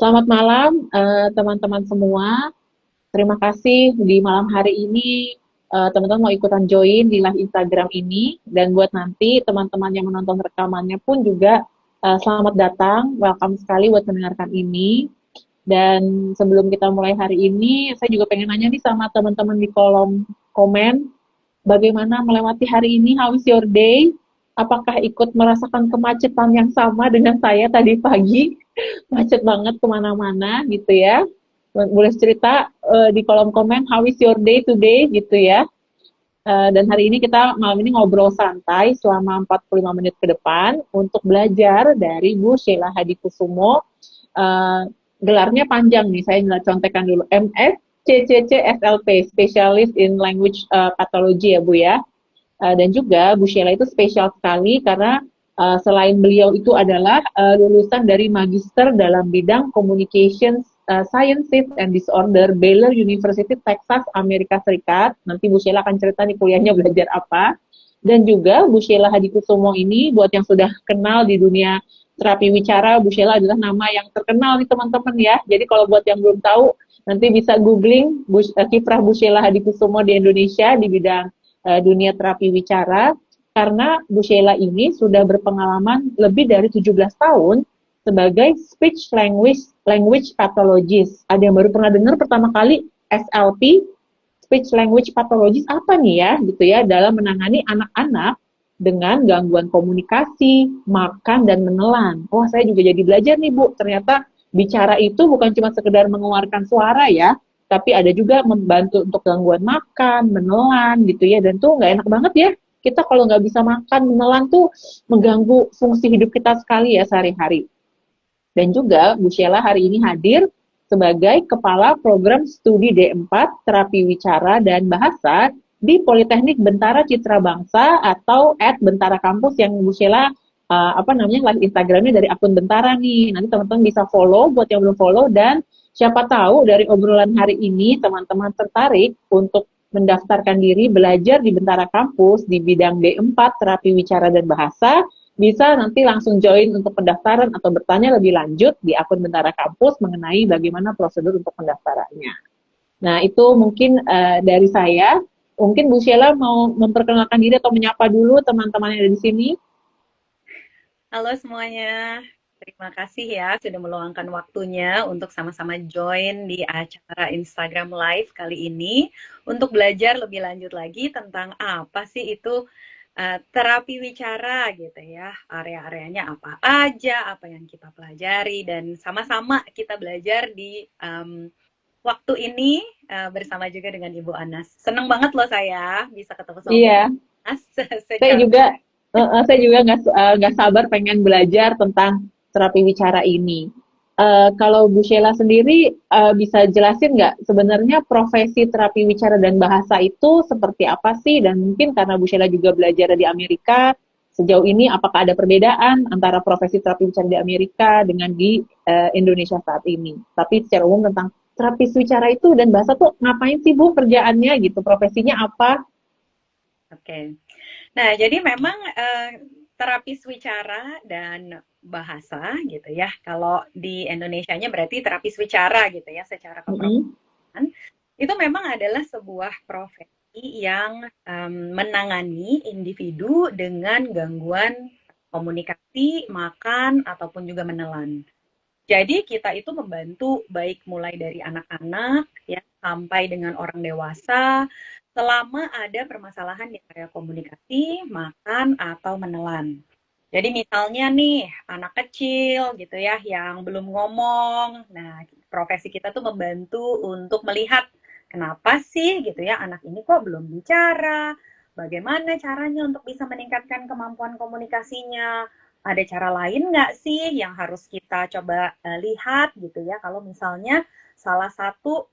Selamat malam, teman-teman semua. Terima kasih di malam hari ini teman-teman mau ikutan join di live Instagram ini. Dan buat nanti teman-teman yang menonton rekamannya pun juga selamat datang. Welcome sekali buat mendengarkan ini. Dan sebelum kita mulai hari ini, saya juga pengen nanya nih sama teman-teman di kolom komen, bagaimana melewati hari ini? How is your day? Apakah ikut merasakan kemacetan yang sama dengan saya tadi pagi? Macet banget kemana-mana gitu ya. Boleh cerita di kolom komen, how is your day today gitu ya. Dan hari ini kita malam ini ngobrol santai selama 45 menit ke depan untuk belajar dari Bu Sheila Hadikusumo. Uh, Gelarnya panjang nih, saya contekan dulu. MSCCC SLP, Specialist in Language Pathology ya Bu ya. Dan juga Bu Sheila itu spesial sekali karena selain beliau itu adalah lulusan dari magister dalam bidang Communications Sciences and Disorder Baylor University Texas Amerika Serikat. Nanti Bu Sheila akan cerita nih kuliahnya belajar apa. Dan juga Bu Sheila Hadikusumo ini buat yang sudah kenal di dunia terapi wicara, Bu Sheila adalah nama yang terkenal nih teman-teman ya. Jadi kalau buat yang belum tahu nanti bisa googling kiprah Bu Sheila Hadikusumo di Indonesia di bidang dunia terapi wicara, karena Bu Sheila ini sudah berpengalaman lebih dari 17 tahun sebagai speech language pathologist. Ada yang baru pernah dengar pertama kali SLP, speech language pathologist apa nih ya gitu ya, dalam menangani anak-anak dengan gangguan komunikasi, makan dan menelan. Wah, saya juga jadi belajar nih Bu, ternyata bicara itu bukan cuma sekedar mengeluarkan suara ya, tapi ada juga membantu untuk gangguan makan, menelan gitu ya, dan tuh nggak enak banget ya. Kita kalau nggak bisa makan, menelan tuh mengganggu fungsi hidup kita sekali ya sehari-hari. Dan juga Bu Sheila hari ini hadir sebagai Kepala Program Studi D4 Terapi Wicara dan Bahasa di Politeknik Bentara Citra Bangsa atau @Bentara Kampus yang Bu Sheila live Instagramnya dari akun Bentara nih. Nanti teman-teman bisa follow buat yang belum follow, dan siapa tahu dari obrolan hari ini teman-teman tertarik untuk mendaftarkan diri belajar di Bentara Kampus di bidang D4 Terapi Wicara dan Bahasa. Bisa nanti langsung join untuk pendaftaran atau bertanya lebih lanjut di akun Bentara Kampus mengenai bagaimana prosedur untuk pendaftarannya. Nah, itu mungkin dari saya. Mungkin Bu Sheila mau memperkenalkan diri atau menyapa dulu teman-teman yang ada di sini. Halo semuanya, terima kasih ya sudah meluangkan waktunya untuk sama-sama join di acara Instagram Live kali ini untuk belajar lebih lanjut lagi tentang apa sih itu terapi wicara gitu ya, area-areanya apa aja, apa yang kita pelajari, dan sama-sama kita belajar di waktu ini bersama juga dengan Ibu Anas. Seneng banget loh saya bisa ketemu sama Bu Iya, Anas saya secara juga saya juga nggak sabar pengen belajar tentang terapi wicara ini. Kalau Bu Sheila sendiri bisa jelasin nggak sebenarnya profesi terapi wicara dan bahasa itu seperti apa sih? Dan mungkin karena Bu Sheila juga belajar di Amerika, sejauh ini apakah ada perbedaan antara profesi terapi wicara di Amerika dengan di Indonesia saat ini? Tapi secara umum tentang terapis wicara itu dan bahasa tuh ngapain sih Bu kerjaannya gitu? Profesinya apa? Oke. Nah, jadi memang terapis wicara dan bahasa gitu ya. Kalau di Indonesianya berarti terapis wicara gitu ya secara Mm-mm. keprofesionalan. Itu memang adalah sebuah profesi yang menangani individu dengan gangguan komunikasi, makan ataupun juga menelan. Jadi kita itu membantu baik mulai dari anak-anak ya sampai dengan orang dewasa selama ada permasalahan di area komunikasi, makan atau menelan. Jadi misalnya nih anak kecil gitu ya yang belum ngomong. Nah, profesi kita tuh membantu untuk melihat kenapa sih gitu ya anak ini kok belum bicara? Bagaimana caranya untuk bisa meningkatkan kemampuan komunikasinya? Ada cara lain nggak sih yang harus kita coba lihat gitu ya kalau misalnya salah satu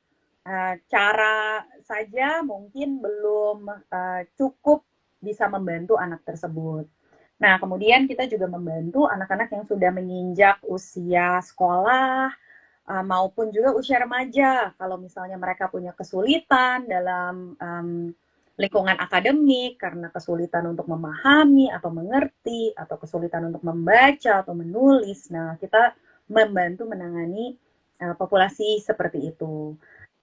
cara saja mungkin belum cukup bisa membantu anak tersebut. Nah, kemudian kita juga membantu anak-anak yang sudah menginjak usia sekolah maupun juga usia remaja. Kalau misalnya mereka punya kesulitan dalam lingkungan akademik karena kesulitan untuk memahami atau mengerti atau kesulitan untuk membaca atau menulis. Nah, kita membantu menangani populasi seperti itu.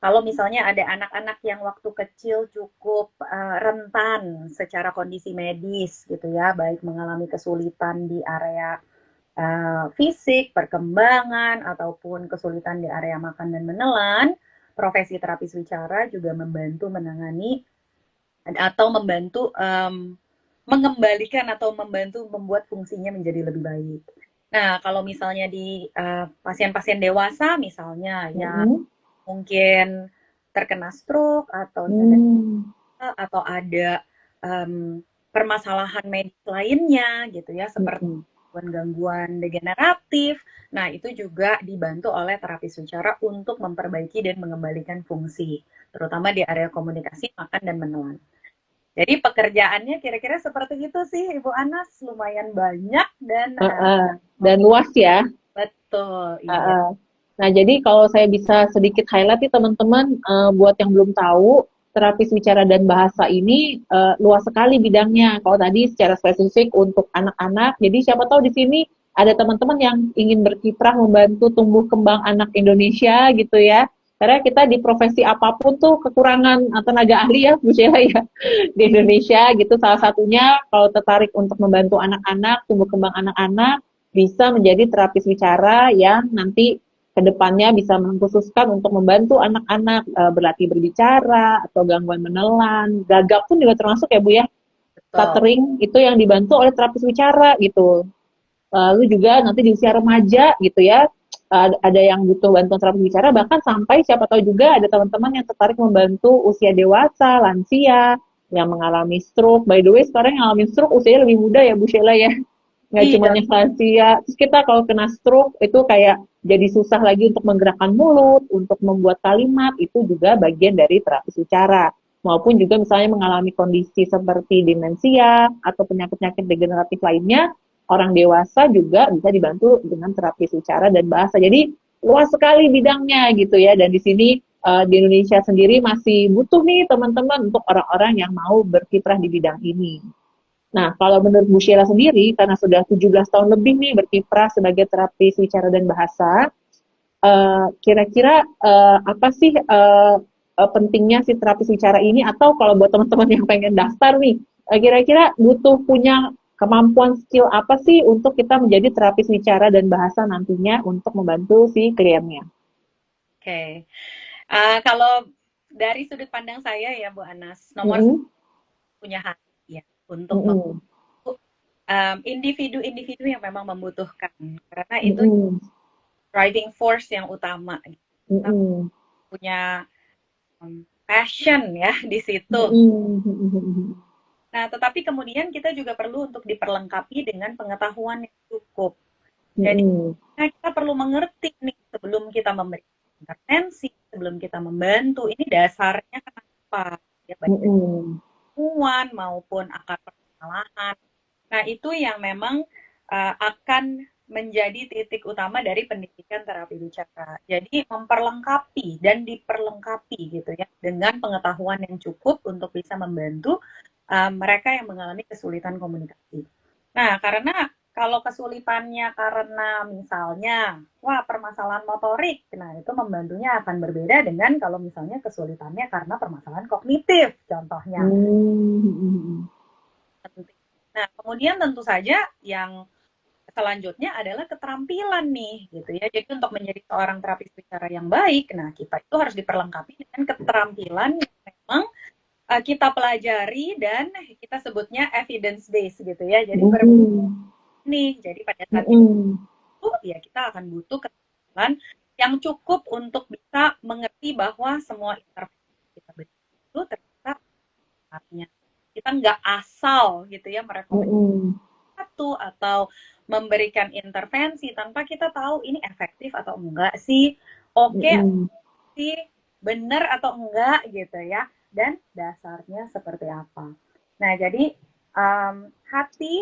Kalau misalnya ada anak-anak yang waktu kecil cukup rentan secara kondisi medis gitu ya, baik mengalami kesulitan di area fisik, perkembangan, ataupun kesulitan di area makan dan menelan, profesi terapis wicara juga membantu menangani atau membantu mengembalikan atau membantu membuat fungsinya menjadi lebih baik. Nah, kalau misalnya di pasien-pasien dewasa misalnya yang Mm-mm. mungkin terkena stroke atau Hmm. atau ada um, permasalahan medis lainnya gitu ya, seperti Mm-mm. gangguan degeneratif. Nah, itu juga dibantu oleh terapis wicara untuk memperbaiki dan mengembalikan fungsi, terutama di area komunikasi, makan, dan menelan. Jadi pekerjaannya kira-kira seperti itu sih, Ibu Anas. Lumayan banyak dan Dan luas ya. betul, iya. Uh, Nah, jadi kalau saya bisa sedikit highlight nih teman-teman, buat yang belum tahu, terapis wicara dan bahasa ini luas sekali bidangnya. Kalau tadi secara spesifik untuk anak-anak, jadi siapa tahu di sini ada teman-teman yang ingin berkiprah membantu tumbuh kembang anak Indonesia gitu ya. Karena kita di profesi apapun tuh kekurangan tenaga ahli ya, Bu Sheila ya, di Indonesia gitu. Salah satunya kalau tertarik untuk membantu anak-anak, tumbuh kembang anak-anak, bisa menjadi terapis wicara yang nanti kedepannya bisa mengkhususkan untuk membantu anak-anak berlatih berbicara atau gangguan menelan, gagap pun juga termasuk ya Bu ya, Betul. stuttering itu yang dibantu oleh terapis wicara gitu. Lalu juga nanti di usia remaja gitu ya, ada yang butuh bantuan terapis wicara, bahkan sampai siapa tahu juga ada teman-teman yang tertarik membantu usia dewasa, lansia, yang mengalami stroke. By the way, sekarang yang mengalami stroke usianya lebih muda ya Bu Sheila ya, nggak cuma Iya, yang lansia. Terus kita kalau kena stroke itu kayak jadi susah lagi untuk menggerakkan mulut, untuk membuat kalimat, itu juga bagian dari terapi bicara. Maupun juga misalnya mengalami kondisi seperti demensia atau penyakit-penyakit degeneratif lainnya, orang dewasa juga bisa dibantu dengan terapi bicara dan bahasa. Jadi luas sekali bidangnya gitu ya. Dan di sini di Indonesia sendiri masih butuh nih teman-teman untuk orang-orang yang mau berkiprah di bidang ini. Nah, kalau menurut Bu Sheila sendiri, karena sudah 17 tahun lebih nih berkiprah sebagai terapis wicara dan bahasa, kira-kira apa sih pentingnya si terapis wicara ini? Atau kalau buat teman-teman yang pengen daftar nih, kira-kira butuh punya kemampuan skill apa sih untuk kita menjadi terapis wicara dan bahasa nantinya untuk membantu si kliennya? oke. Kalau dari sudut pandang saya ya, Bu Anas, nomor satu Mm-mm. punya hati ya untuk Mm-mm. membantu individu-individu yang memang membutuhkan, karena itu Mm-mm. driving force yang utama. Kita Mm-mm. punya passion ya di situ. Mm-mm. Nah, tetapi kemudian kita juga perlu untuk diperlengkapi dengan pengetahuan yang cukup. Jadi, Mm-mm. nah, kita perlu mengerti nih sebelum kita memberi intervensi, sebelum kita membantu, ini dasarnya kenapa? Ya, baik dari Mm-mm. kemampuan maupun akar permasalahan. Nah, itu yang memang akan menjadi titik utama dari pendidikan terapi bicara. Jadi memperlengkapi dan diperlengkapi gitu ya dengan pengetahuan yang cukup untuk bisa membantu mereka yang mengalami kesulitan komunikasi. Nah, karena kalau kesulitannya karena misalnya, wah permasalahan motorik, nah itu membantunya akan berbeda dengan kalau misalnya kesulitannya karena permasalahan kognitif, contohnya. Mm-mm. Nah, kemudian tentu saja yang selanjutnya adalah keterampilan nih, gitu ya. Jadi untuk menjadi seorang terapis bicara yang baik, nah kita itu harus diperlengkapi dengan keterampilan yang memang kita pelajari dan kita sebutnya evidence based gitu ya. Jadi Mm-mm. nih, jadi pada saat kita Mm-mm. ya kita akan butuh keterampilan yang cukup untuk bisa mengerti bahwa semua intervensi kita berikan itu ternyata artinya kita nggak asal gitu ya merekomendasikan Mm-mm. satu atau memberikan intervensi tanpa kita tahu ini efektif atau enggak sih, oke Mm-mm. sih, benar atau enggak gitu ya, dan dasarnya seperti apa. Nah, jadi hati,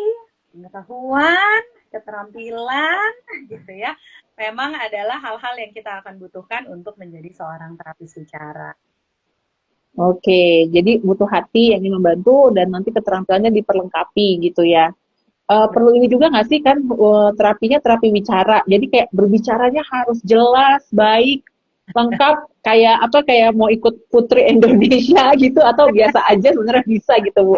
pengetahuan, keterampilan gitu ya, memang adalah hal-hal yang kita akan butuhkan untuk menjadi seorang terapis bicara. Oke, jadi butuh hati yang ingin membantu dan nanti keterampilannya diperlengkapi gitu ya. perlu ini juga nggak sih kan terapinya terapi bicara. Jadi kayak berbicaranya harus jelas, baik, lengkap kayak apa kayak mau ikut Putri Indonesia gitu atau biasa aja sebenarnya bisa gitu Bu.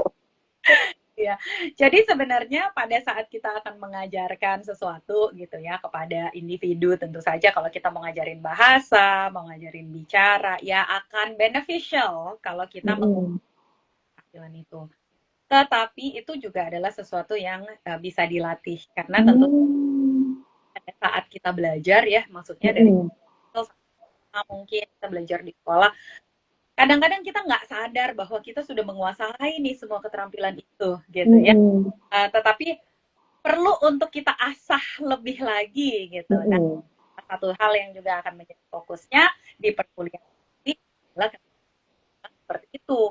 Ya, jadi sebenarnya pada saat kita akan mengajarkan sesuatu gitu ya kepada individu, tentu saja kalau kita mau ngajarin bahasa, mau ngajarin bicara, ya akan beneficial kalau kita menggunakan Mm-mm. keterampilan itu. Tetapi itu juga adalah sesuatu yang bisa dilatih karena tentu Hmm. pada saat kita belajar ya, maksudnya dari Mm-mm. kecil mungkin kita belajar di sekolah, kadang-kadang kita nggak sadar bahwa kita sudah menguasai nih semua keterampilan itu gitu ya. Mm-mm. Tetapi perlu untuk kita asah lebih lagi gitu. Nah, Mm-mm. satu hal yang juga akan menjadi fokusnya di perkuliahan ini adalah seperti itu,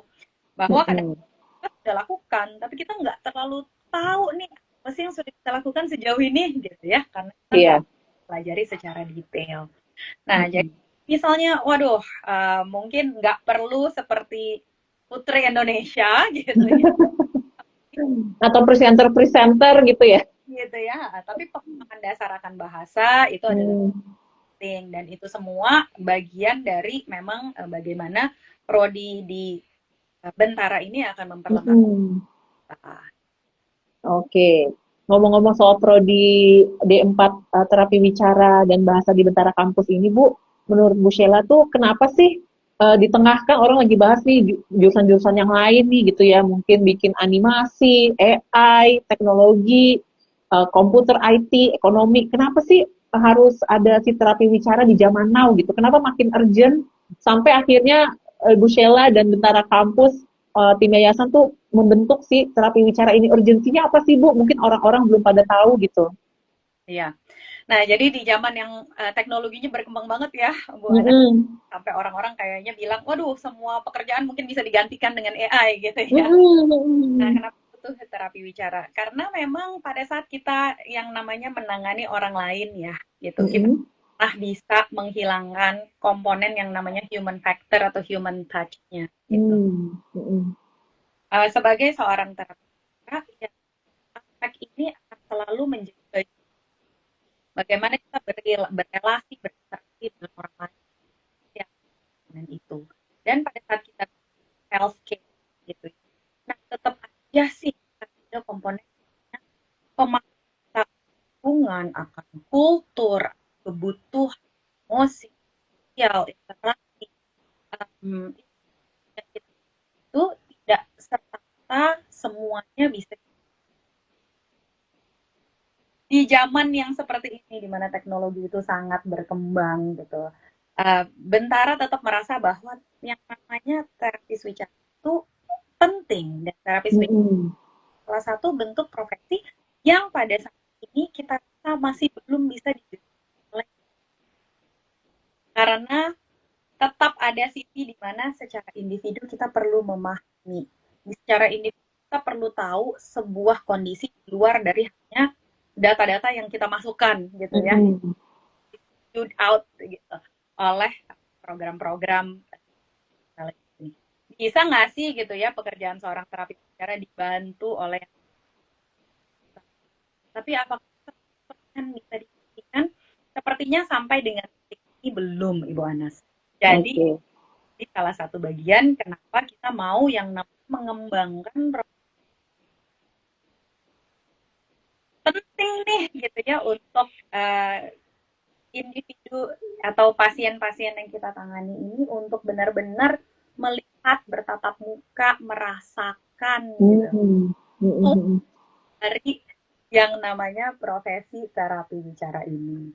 bahwa kadang Mm-mm. kita sudah lakukan, tapi kita nggak terlalu tahu nih apa sih yang sudah kita lakukan sejauh ini gitu ya, karena kita nggak Iya. pelajari secara detail. Nah, jadi Mm-mm. misalnya, waduh, mungkin nggak perlu seperti Putri Indonesia gitu ya, Atau presenter-presenter gitu ya. gitu ya. Tapi pemahaman dasar akan bahasa itu adalah Hmm. penting dan itu semua bagian dari memang bagaimana prodi di Bentara ini akan memperlengkapi Mm-mm. kita. Oke. Ngomong-ngomong soal prodi D4 terapi bicara dan bahasa di Bentara Kampus ini, Bu, menurut Bu Sheila tuh kenapa sih di tengah kan orang lagi bahas nih jurusan-jurusan yang lain nih gitu ya, mungkin bikin animasi, AI, teknologi, komputer, IT, ekonomi. Kenapa sih harus ada si terapi bicara di zaman now gitu? Kenapa makin urgent sampai akhirnya Bu Sheila dan Bentara Kampus tim yayasan tuh membentuk si terapi bicara ini urgensinya apa sih Bu? Mungkin orang-orang belum pada tahu gitu. Iya. Nah, jadi di zaman yang teknologinya berkembang banget ya, Bu Ana, Mm-mm. sampai orang-orang kayaknya bilang, waduh, semua pekerjaan mungkin bisa digantikan dengan AI gitu ya. Nah, Mm-mm. kenapa butuh terapi bicara? Karena memang pada saat kita yang namanya menangani orang lain ya, gitu, kita Mm-mm. bisa menghilangkan komponen yang namanya human factor atau human touch-nya gitu. Mm-mm. Sebagai seorang terapeuta, ya, aspek ini akan selalu menjadi bagaimana kita berrelasi, berinteraksi dengan orang lain yang dengan itu. Dan pada saat kita self care gitu, nah tetap aja sih ada komponen pemahaman lingkungan akan kultur, kebutuhan, emosi, sosial, interaksi. Um, itu tidak serta semuanya bisa di zaman yang seperti ini di mana teknologi itu sangat berkembang gitu. Bentara tetap merasa bahwa yang namanya terapis wicara itu penting dan terapis wicara Mm-mm. salah satu bentuk profesi yang pada saat ini kita masih belum bisa dibeli karena tetap ada sisi di mana secara individu kita perlu memahami. Secara individu kita perlu tahu sebuah kondisi di luar dari hanya data-data yang kita masukkan gitu ya, Mm-mm. out gitu oleh program-program ini. Bisa nggak sih gitu ya pekerjaan seorang terapis bicara dibantu oleh, tapi apakah bisa dipastikan? Sepertinya sampai dengan titik ini belum, Ibu Anas. Jadi Oke. ini salah satu bagian kenapa kita mau yang namanya mengembangkan penting nih gitu ya untuk individu atau pasien-pasien yang kita tangani ini untuk benar-benar melihat bertatap muka, merasakan gitu Mm-mm. Mm-mm. dari yang namanya profesi terapi bicara ini.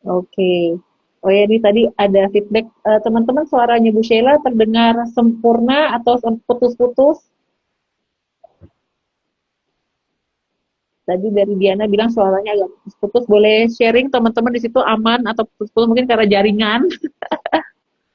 Oke. Oh ya, ini tadi ada feedback teman-teman suaranya Bu Sheila terdengar sempurna atau putus-putus. Tadi dari Diana bilang suaranya agak putus-putus. Boleh sharing teman-teman di situ aman atau putus-putus mungkin karena jaringan.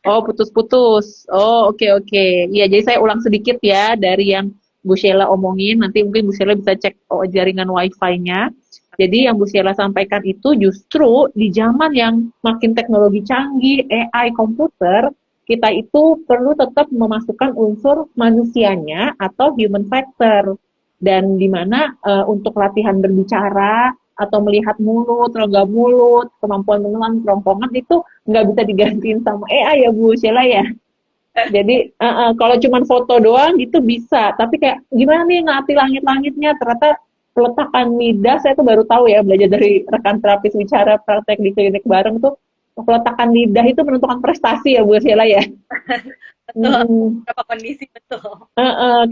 Oh, putus-putus. Oh, oke oke. Iya, jadi saya ulang sedikit ya dari yang Bu Sheila omongin. Nanti mungkin Bu Sheila bisa cek jaringan WiFi-nya. Jadi Oke. yang Bu Sheila sampaikan itu justru di zaman yang makin teknologi canggih, AI, komputer, kita itu perlu tetap memasukkan unsur manusianya atau human factor. Dan di mana untuk latihan berbicara atau melihat mulut, rongga mulut, kemampuan menelan kerongkongan itu nggak bisa digantiin sama AI ya Bu Sheila ya. Jadi kalau cuman foto doang gitu bisa, tapi kayak gimana nih ngelatih langit-langitnya? Ternyata peletakan lidah saya tuh baru tahu ya belajar dari rekan terapis bicara praktek di klinik bareng tuh peletakan lidah itu menentukan prestasi ya Bu Sheila ya. Betul, Mm-mm. beberapa kondisi betul.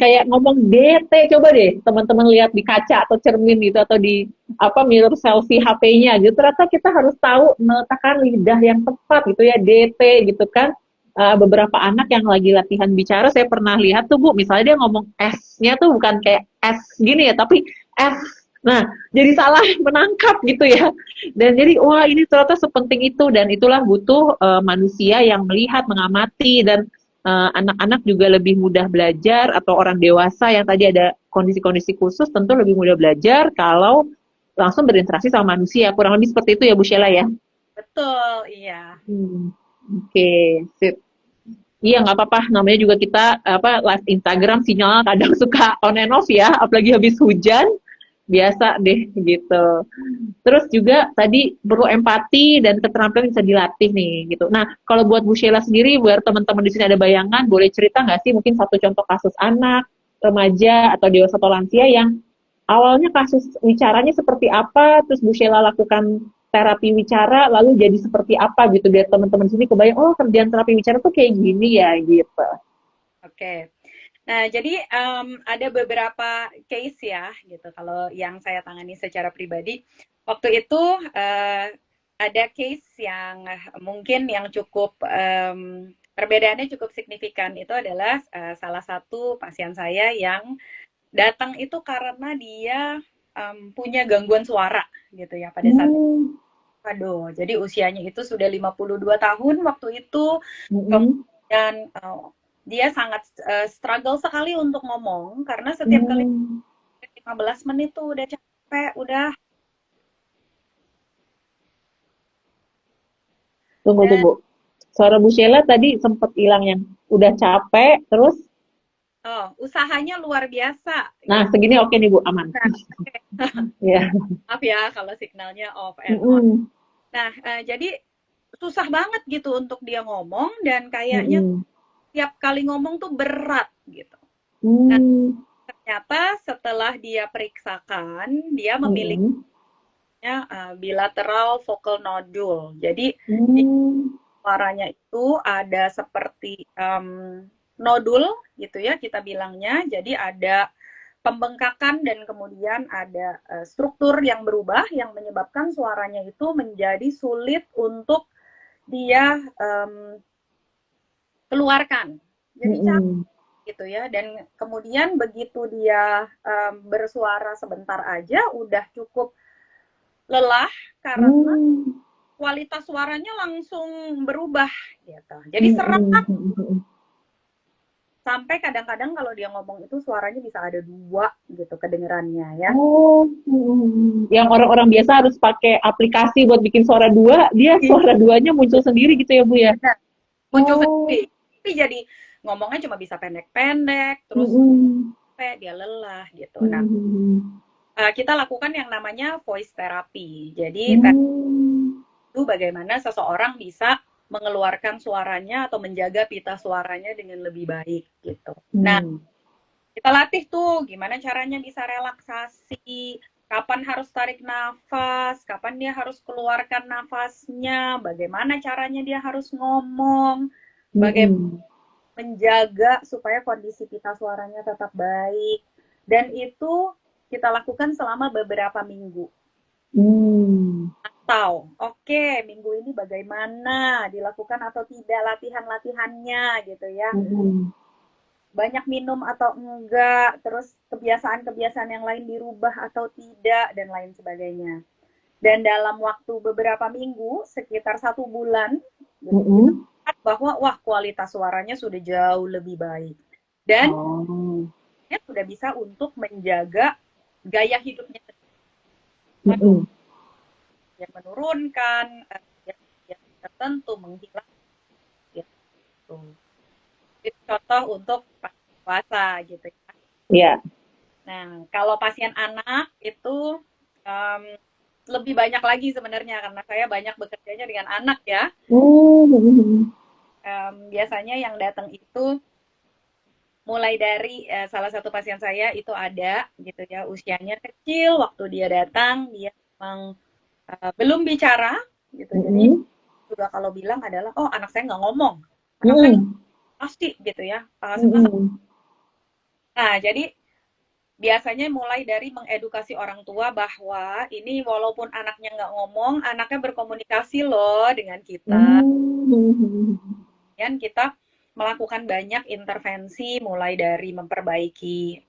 Kayak ngomong DT coba deh teman-teman lihat di kaca atau cermin gitu atau di apa mirror selfie HP-nya gitu. Ternyata kita harus tahu meletakkan lidah yang tepat gitu ya DT gitu kan. Beberapa anak yang lagi latihan bicara saya pernah lihat tuh Bu, misalnya dia ngomong S-nya tuh bukan kayak S gini ya, tapi F. Nah, jadi salah menangkap gitu ya. Dan jadi wah ini ternyata sepenting itu dan itulah butuh manusia yang melihat, mengamati dan anak-anak juga lebih mudah belajar atau orang dewasa yang tadi ada kondisi-kondisi khusus tentu lebih mudah belajar kalau langsung berinteraksi sama manusia. Kurang lebih seperti itu ya Bu Sheila ya. Betul, iya. Hmm. Oke, sip. Iya nggak apa-apa, namanya juga kita apa live Instagram sinyal kadang suka on and off ya, apalagi habis hujan, biasa deh gitu. Terus juga tadi perlu empati dan keterampilan bisa dilatih nih gitu. Nah, kalau buat Bu Sheila sendiri, biar teman-teman di sini ada bayangan, boleh cerita nggak sih mungkin satu contoh kasus anak, remaja atau dewasa atau lansia yang awalnya kasus wicaranya seperti apa, terus Bu Sheila lakukan terapi wicara, lalu jadi seperti apa gitu, biar teman-teman di sini kebayang, oh kerjaan terapi wicara tuh kayak gini ya gitu. Oke. Nah, jadi ada beberapa case ya, gitu. Kalau yang saya tangani secara pribadi, waktu itu eh, ada case yang mungkin yang cukup perbedaannya cukup signifikan. Itu adalah salah satu pasien saya yang datang itu karena dia punya gangguan suara, gitu ya. Pada saat Hmm. aduh, jadi usianya itu sudah 52 tahun waktu itu. Mm-mm. Kemudian dia sangat struggle sekali untuk ngomong karena setiap kali Hmm. 15 menit tuh udah capek, udah. Tunggu, Dan tunggu. Suara Bu Sheila tadi sempet hilang yang udah capek, terus, usahanya luar biasa nah gitu. segini oke nih Bu, aman. Nah, Ya. maaf ya kalau signalnya off and on. Mm-mm. Nah, jadi susah banget gitu untuk dia ngomong dan kayaknya Mm-mm. tiap kali ngomong tuh berat gitu. Nah, Hmm. ternyata setelah dia periksakan, dia memiliki Mm-mm. bilateral vocal nodule. Jadi di Hmm. suaranya itu ada seperti nodul gitu ya kita bilangnya. Jadi ada pembengkakan dan kemudian ada struktur yang berubah yang menyebabkan suaranya itu menjadi sulit untuk dia keluarkan. Jadi capek Mm-mm. gitu ya. Dan kemudian begitu dia bersuara sebentar aja udah cukup lelah karena Hmm. kualitas suaranya langsung berubah gitu. Jadi serak Mm-mm. Mm-mm. sampai kadang-kadang kalau dia ngomong itu suaranya bisa ada dua gitu kedengerannya ya. Oh, yang orang-orang biasa harus pakai aplikasi buat bikin suara dua, dia suara duanya muncul sendiri gitu ya Bu ya? Benar, muncul Oh, sendiri. Tapi jadi ngomongnya cuma bisa pendek-pendek, terus mm-mm. sampai dia lelah gitu. Nah, Mm-mm. kita lakukan yang namanya voice therapy. Jadi Hmm. itu bagaimana seseorang bisa mengeluarkan suaranya atau menjaga pita suaranya dengan lebih baik gitu. Nah, Hmm. kita latih tuh gimana caranya bisa relaksasi, kapan harus tarik nafas, kapan dia harus keluarkan nafasnya, bagaimana caranya dia harus ngomong, bagaimana Mm-mm. menjaga supaya kondisi pita suaranya tetap baik. Dan itu kita lakukan selama beberapa minggu. Hmm. Atau, oke, minggu ini bagaimana dilakukan atau tidak latihan-latihannya gitu ya. Mm-mm. Banyak minum atau enggak, terus kebiasaan-kebiasaan yang lain dirubah atau tidak, dan lain sebagainya. Dan dalam waktu beberapa minggu, sekitar 1 bulan, gitu, kita Mm-mm. lihat bahwa wah kualitas suaranya sudah jauh lebih baik. Dan Oh. dia sudah bisa untuk menjaga gaya hidupnya Mm-mm. yang menurunkan yang tertentu menghilang gitu. Itu contoh untuk puasa gitu ya. Ya. Nah, kalau pasien anak itu em, lebih banyak lagi sebenarnya karena saya banyak bekerjanya dengan anak ya. Hmm. Biasanya yang datang itu mulai dari salah satu pasien saya itu ada gitu ya usianya kecil waktu dia datang dia memang belum bicara gitu. Jadi Mm-mm. juga kalau bilang adalah oh anak saya nggak ngomong, anak saya nggak Mm-mm. pasti gitu ya. Mm-mm. Nah, jadi biasanya mulai dari mengedukasi orang tua bahwa ini walaupun anaknya nggak ngomong, anaknya berkomunikasi loh dengan kita. Mm-mm. Dan kita melakukan banyak intervensi mulai dari memperbaiki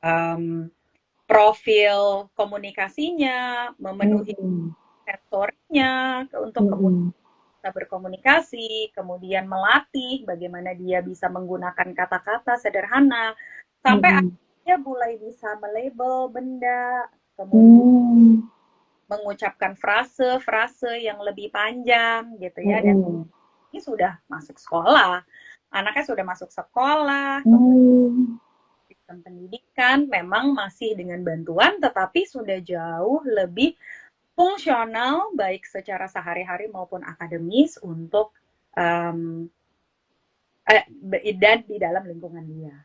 profil komunikasinya, memenuhi Mm-mm. sensornya untuk kemudian Mm-mm. bisa berkomunikasi, kemudian melatih bagaimana dia bisa menggunakan kata-kata sederhana, sampai Mm-mm. akhirnya mulai bisa melabel benda, kemudian Mm-mm. mengucapkan frase-frase yang lebih panjang gitu ya. Dan Mm-mm. ini sudah masuk sekolah, anaknya sudah masuk sekolah, kemudian Mm. sistem pendidikan memang masih dengan bantuan, tetapi sudah jauh lebih fungsional baik secara sehari-hari maupun akademis untuk um, dan di dalam lingkungan dia.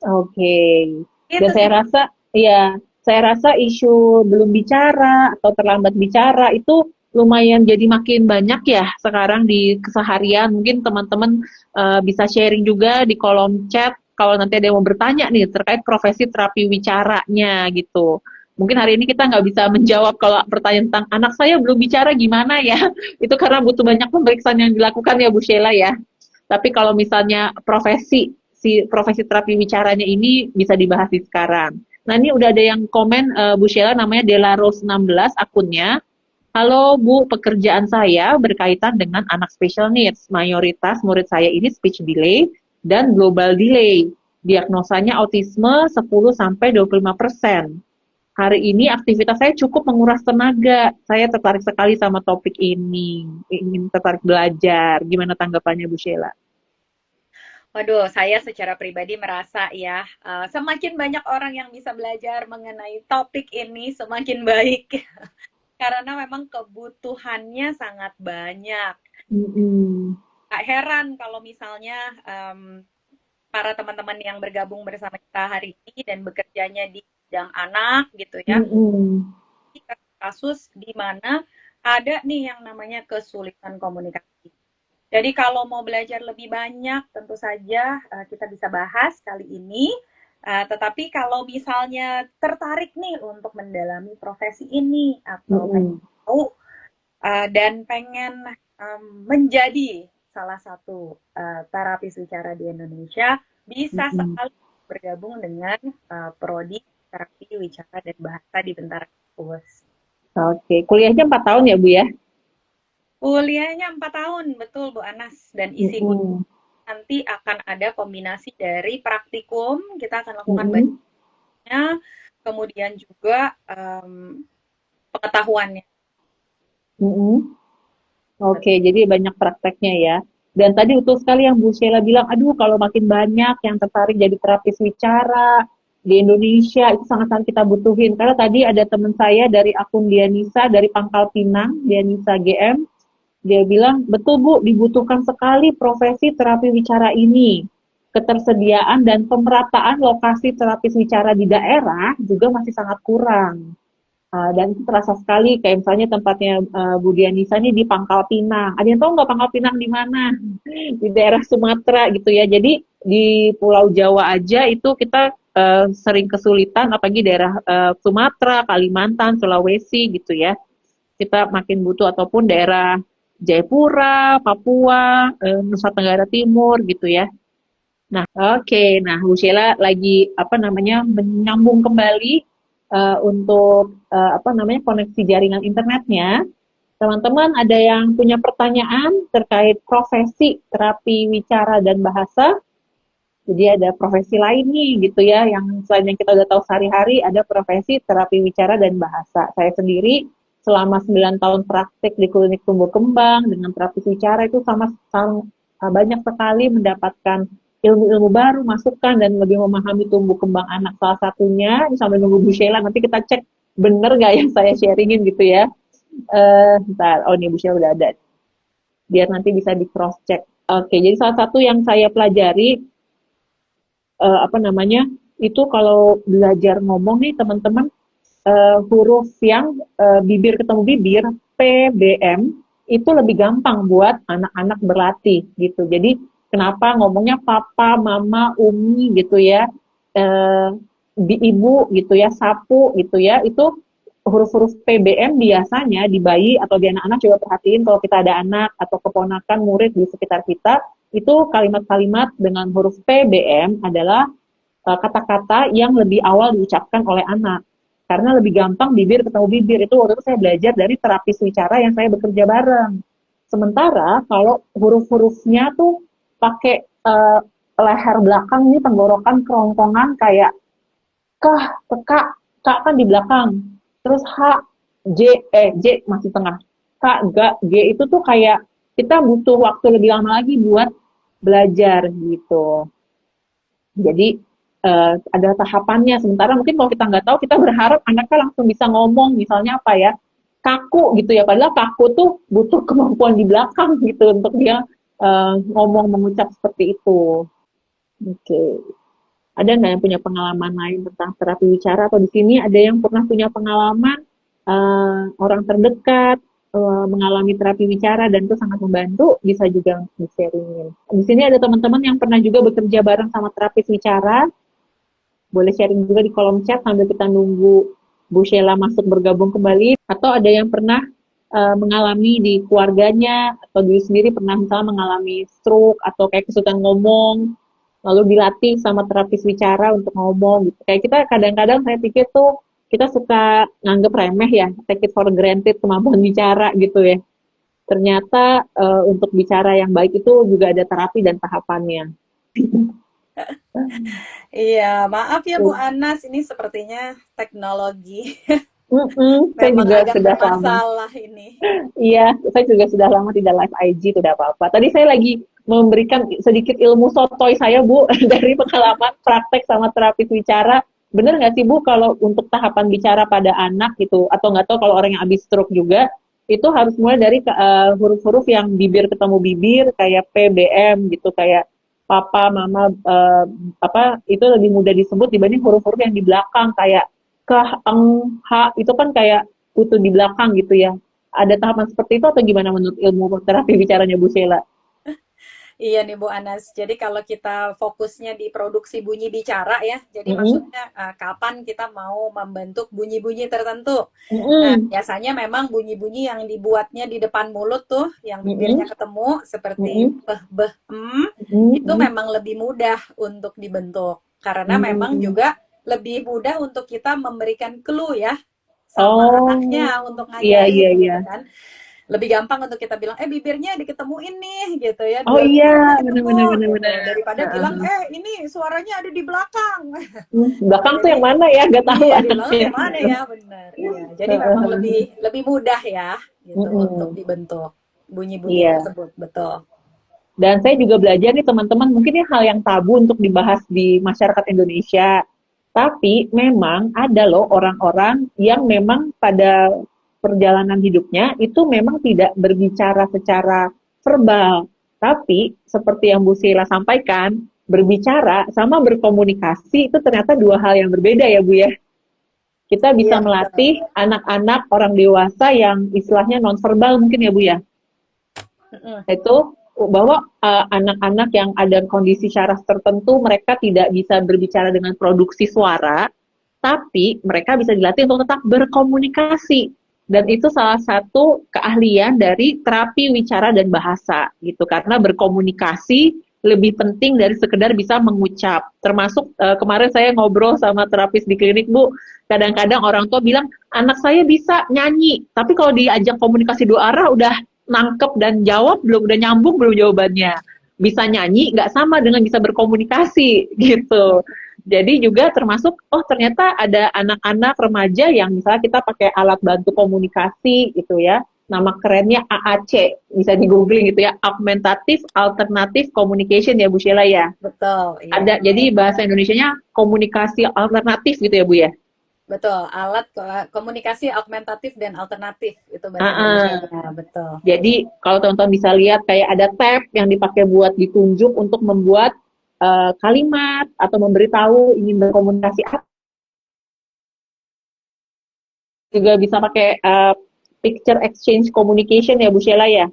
Oke. Dan Itu saya sih. rasa, ya, saya rasa isu belum bicara atau terlambat bicara itu lumayan jadi makin banyak ya sekarang di keseharian. Mungkin teman-teman bisa sharing juga di kolom chat kalau nanti ada yang mau bertanya nih terkait profesi terapi wicaranya gitu. Mungkin hari ini kita nggak bisa menjawab kalau pertanyaan tentang anak saya belum bicara gimana ya. Itu karena butuh banyak pemeriksaan yang dilakukan ya Bu Sheila ya. Tapi kalau misalnya profesi terapi wicaranya ini bisa dibahas di sekarang. Nah, ini udah ada yang komen Bu Sheila namanya Dela Rose 16 akunnya. Halo Bu, pekerjaan saya berkaitan dengan anak special needs. Mayoritas murid saya ini speech delay dan global delay. Diagnosanya autisme 10 sampai 25%. Hari ini aktivitas saya cukup menguras tenaga. Saya tertarik sekali sama topik ini. Ingin tertarik belajar. Gimana tanggapannya Bu Sheila? Waduh, saya secara pribadi merasa ya, semakin banyak orang yang bisa belajar mengenai topik ini, semakin baik. Karena memang kebutuhannya sangat banyak. Mm-mm. Gak heran kalau misalnya para teman-teman yang bergabung bersama kita hari ini dan bekerjanya di bidang anak gitu ya, Mm-mm. kasus di mana ada nih yang namanya kesulitan komunikasi. Jadi kalau mau belajar lebih banyak, tentu saja kita bisa bahas kali ini. Tetapi kalau misalnya tertarik nih untuk mendalami profesi ini atau pengen Mm-mm. tahu dan pengen menjadi salah satu terapis bicara di Indonesia, bisa Mm-mm. sekali bergabung dengan prodi terapi wicara dan bahasa di Bentara Kampus. Oke, kuliahnya 4 tahun ya Bu ya? Kuliahnya 4 tahun, betul Bu Anas. Dan isi kuliah Mm-mm. nanti akan ada kombinasi dari praktikum, kita akan lakukan Mm-mm. banyak, kemudian juga pengetahuannya. Mm-mm. Oke, jadi banyak prakteknya ya. Dan tadi betul sekali yang Bu Sheila bilang, aduh kalau makin banyak yang tertarik jadi terapis wicara di Indonesia, itu sangat-sangat kita butuhin. Karena tadi ada teman saya dari akun Dianisa, dari Pangkal Pinang, Dianisa GM, dia bilang, betul Bu, dibutuhkan sekali profesi terapi wicara ini. Ketersediaan dan pemerataan lokasi terapis wicara di daerah juga masih sangat kurang. Dan itu terasa sekali, kayak misalnya tempatnya Bu Dianisa ini di Pangkal Pinang. Ada yang tahu nggak Pangkal Pinang di mana? Di daerah Sumatera gitu ya. Jadi di Pulau Jawa aja itu kita sering kesulitan, apalagi daerah Sumatera, Kalimantan, Sulawesi gitu ya. Kita makin butuh ataupun daerah Jayapura, Papua, Nusa Tenggara Timur gitu ya. Nah, oke. Nah, Bu Sheila lagi apa namanya menyambung kembali untuk apa namanya koneksi jaringan internetnya. Teman-teman ada yang punya pertanyaan terkait profesi terapi wicara dan bahasa? Jadi ada profesi lain nih gitu ya, yang selain yang kita udah tahu sehari-hari, ada profesi terapi wicara dan bahasa. Saya sendiri selama 9 tahun praktik di klinik tumbuh kembang dengan terapis wicara itu sama, sama banyak sekali mendapatkan ilmu-ilmu baru, masukan, dan lebih memahami tumbuh kembang anak. Salah satunya, sambil nunggu Bu Sheila, nanti kita cek bener gak yang saya sharingin gitu ya. Bentar, oh ini Bu Sheila udah ada. Biar nanti bisa di cross check. Oke, jadi salah satu yang saya pelajari, apa namanya, itu kalau belajar ngomong nih teman-teman, huruf yang bibir ketemu bibir, PBM, itu lebih gampang buat anak-anak berlatih gitu. Jadi kenapa ngomongnya papa, mama, umi gitu ya, eh, ibu gitu ya, sapu gitu ya, itu huruf-huruf PBM biasanya di bayi atau di anak-anak, coba perhatiin kalau kita ada anak atau keponakan murid di sekitar kita, itu kalimat-kalimat dengan huruf PBM adalah kata-kata yang lebih awal diucapkan oleh anak. Karena lebih gampang bibir ketemu bibir. Itu waktu itu saya belajar dari terapis wicara yang saya bekerja bareng. Sementara kalau huruf-hurufnya tuh pakai leher belakang nih, tenggorokan, kerongkongan kayak kah, kekak, kak kan di belakang. Terus H, J, J masih tengah. K, G, G itu tuh kayak kita butuh waktu lebih lama lagi buat belajar gitu. Jadi ada tahapannya. Sementara mungkin kalau kita nggak tahu, kita berharap anaknya langsung bisa ngomong, misalnya apa ya, kaku gitu ya. Padahal kaku tuh butuh kemampuan di belakang gitu untuk dia ngomong, mengucap seperti itu. Oke. Ada nggak yang punya pengalaman lain tentang terapi bicara? Atau di sini ada yang pernah punya pengalaman orang terdekat mengalami terapi bicara dan itu sangat membantu, bisa juga di-sharingin. Di sini ada teman-teman yang pernah juga bekerja bareng sama terapis bicara, boleh sharing juga di kolom chat sambil kita nunggu Bu Sheila masuk bergabung kembali. Atau ada yang pernah mengalami di keluarganya atau diri sendiri pernah misalnya mengalami stroke atau kayak kesulitan ngomong, lalu dilatih sama terapis bicara untuk ngomong gitu. Kayak kita kadang-kadang saya pikir tuh kita suka nganggep remeh ya, take it for granted kemampuan bicara gitu ya. Ternyata untuk bicara yang baik itu juga ada terapi dan tahapannya. Iya, maaf ya Bu Anas, ini sepertinya teknologi Saya memang juga agak sudah lama. bermasalah ini. Iya, saya juga sudah lama tidak live IG, tidak apa-apa. Tadi saya lagi memberikan sedikit ilmu sotoy saya, Bu, dari pengalaman praktek sama terapis bicara. Bener nggak sih, Bu, kalau untuk tahapan bicara pada anak gitu, atau nggak tahu kalau orang yang habis stroke juga, itu harus mulai dari huruf-huruf yang bibir ketemu bibir, kayak PBM gitu, kayak papa, mama, apa, itu lebih mudah disebut dibanding huruf-huruf yang di belakang, kayak kah, eng, ha, itu kan kayak butuh di belakang gitu ya. Ada tahapan seperti itu atau gimana menurut ilmu terapi bicaranya Bu Sheila? Iya nih Bu Anas, jadi kalau kita fokusnya di produksi bunyi bicara ya, jadi Mm-mm. maksudnya kapan kita mau membentuk bunyi-bunyi tertentu. Nah, Mm-mm. biasanya memang bunyi-bunyi yang dibuatnya di depan mulut tuh, yang bibirnya Mm-mm. ketemu seperti Mm-mm. beh, beh, itu Mm-mm. memang lebih mudah untuk dibentuk. Karena memang Mm-mm. juga lebih mudah untuk kita memberikan clue ya sama Oh, anaknya untuk iya iya ngajarin iya. gitu kan. Lebih gampang untuk kita bilang, bibirnya diketemuin nih gitu ya, Oh dua iya, bibirnya benar ketemu benar benar gitu. benar. Daripada bilang, Heeh. ini suaranya ada di belakang. Belakang tuh Jadi yang mana ya? Gak tahu iya, di belakang anaknya. yang mana ya, benar. Iya, jadi memang Heeh. lebih lebih mudah ya gitu untuk Mm-mm. dibentuk bunyi-bunyi Iya. tersebut, betul. Dan saya juga belajar nih teman-teman, mungkin ini hal yang tabu untuk dibahas di masyarakat Indonesia. Tapi memang ada loh orang-orang yang memang pada perjalanan hidupnya itu memang tidak berbicara secara verbal. Tapi seperti yang Bu Sila sampaikan, berbicara sama berkomunikasi itu ternyata dua hal yang berbeda ya Bu ya. Kita Iya, bisa betul. melatih anak-anak, orang dewasa yang istilahnya nonverbal mungkin ya Bu ya. Mm-mm. Itu bahwa anak-anak yang ada kondisi syaraf tertentu mereka tidak bisa berbicara dengan produksi suara, tapi mereka bisa dilatih untuk tetap berkomunikasi. Dan itu salah satu keahlian dari terapi wicara dan bahasa gitu, karena berkomunikasi lebih penting dari sekedar bisa mengucap. Termasuk kemarin saya ngobrol sama terapis di klinik, Bu, kadang-kadang orang tua bilang anak saya bisa nyanyi, tapi kalau diajak komunikasi dua arah udah nangkep dan jawab belum, udah nyambung belum jawabannya. Bisa nyanyi nggak sama dengan bisa berkomunikasi gitu. Jadi juga termasuk, oh ternyata ada anak-anak remaja yang misalnya kita pakai alat bantu komunikasi gitu ya. nama kerennya AAC, bisa di googling gitu ya, Augmentative Alternative Communication ya Bu Sheila ya. Betul, iya. Ada, jadi bahasa Indonesianya komunikasi alternatif gitu ya Bu ya. Betul, alat komunikasi augmentatif dan alternatif itu bahasa Ah, Indonesianya, betul. jadi kalau teman-teman bisa lihat kayak ada tab yang dipakai buat ditunjuk untuk membuat kalimat atau memberitahu ingin berkomunikasi apa, juga bisa pakai picture exchange communication ya Bu Sheila ya.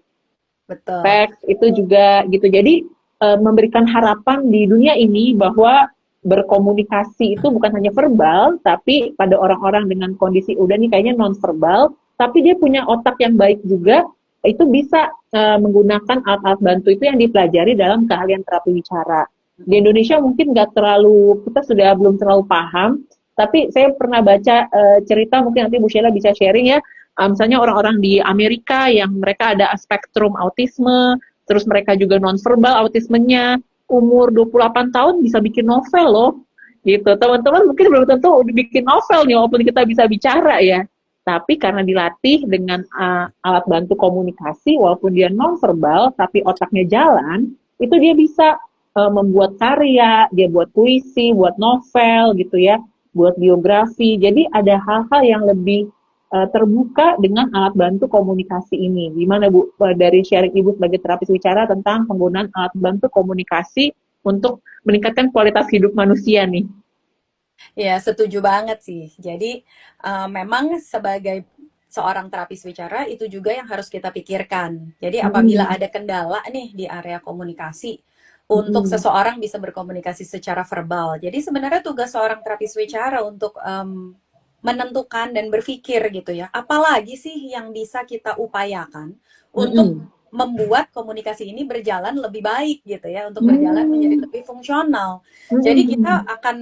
Betul. Teks itu juga gitu. Jadi memberikan harapan di dunia ini bahwa berkomunikasi itu bukan hanya verbal, tapi pada orang-orang dengan kondisi udah nih kayaknya non verbal, tapi dia punya otak yang baik juga, itu bisa menggunakan alat-alat bantu itu yang dipelajari dalam keahlian terapi bicara. Di Indonesia mungkin nggak terlalu, kita sudah belum terlalu paham, tapi saya pernah baca cerita, mungkin nanti Bu Sheila bisa sharing ya, misalnya orang-orang di Amerika yang mereka ada spektrum autisme, terus mereka juga nonverbal autismenya, umur 28 tahun bisa bikin novel loh. Gitu. Teman-teman mungkin belum tentu udah bikin novel nih walaupun kita bisa bicara ya. Tapi karena dilatih dengan alat bantu komunikasi walaupun dia nonverbal tapi otaknya jalan, itu dia bisa membuat karya, dia buat puisi, buat novel gitu ya, buat biografi. Jadi ada hal-hal yang lebih terbuka dengan alat bantu komunikasi ini. Gimana Bu, dari sharing Ibu sebagai terapis bicara tentang penggunaan alat bantu komunikasi untuk meningkatkan kualitas hidup manusia nih? Ya, setuju banget sih. Jadi, memang sebagai seorang terapis bicara itu juga yang harus kita pikirkan. Jadi apabila Mm-mm. ada kendala nih di area komunikasi untuk Mm-mm. seseorang bisa berkomunikasi secara verbal. Jadi sebenarnya tugas seorang terapis bicara untuk menentukan dan berpikir gitu ya. Apalagi sih yang bisa kita upayakan untuk Mm-mm. membuat komunikasi ini berjalan lebih baik gitu ya, untuk berjalan menjadi Mm. lebih fungsional. Jadi kita Mm-mm. akan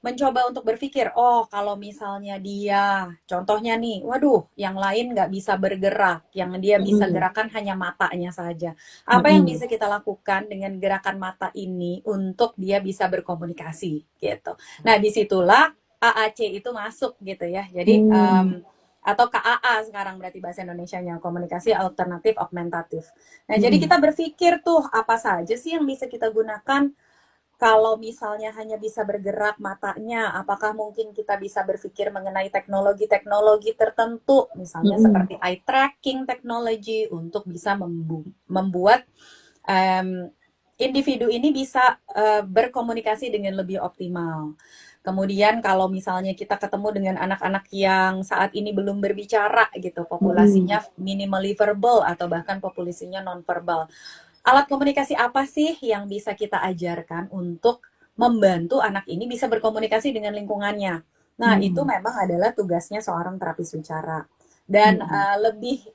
mencoba untuk berpikir, oh kalau misalnya dia, contohnya nih, waduh, yang lain nggak bisa bergerak, yang dia bisa Mm-mm. gerakan hanya matanya saja. Apa yang Mm-mm. bisa kita lakukan dengan gerakan mata ini untuk dia bisa berkomunikasi gitu. Nah disitulah AAC itu masuk gitu ya. Jadi Mm. atau KAA sekarang berarti bahasa Indonesianya, komunikasi alternatif augmentatif. Nah, jadi Mm-mm. kita berpikir tuh apa saja sih yang bisa kita gunakan kalau misalnya hanya bisa bergerak matanya, apakah mungkin kita bisa berpikir mengenai teknologi-teknologi tertentu, misalnya Mm-mm. seperti eye tracking technology untuk bisa membuat um, individu ini bisa berkomunikasi dengan lebih optimal. Kemudian kalau misalnya kita ketemu dengan anak-anak yang saat ini belum berbicara gitu, Mm-mm. populasinya minimally verbal atau bahkan populasinya non-verbal. Alat komunikasi apa sih yang bisa kita ajarkan untuk membantu anak ini bisa berkomunikasi dengan lingkungannya? Nah, itu Mm-mm. memang adalah tugasnya seorang terapis bicara. Dan Mm-mm. lebih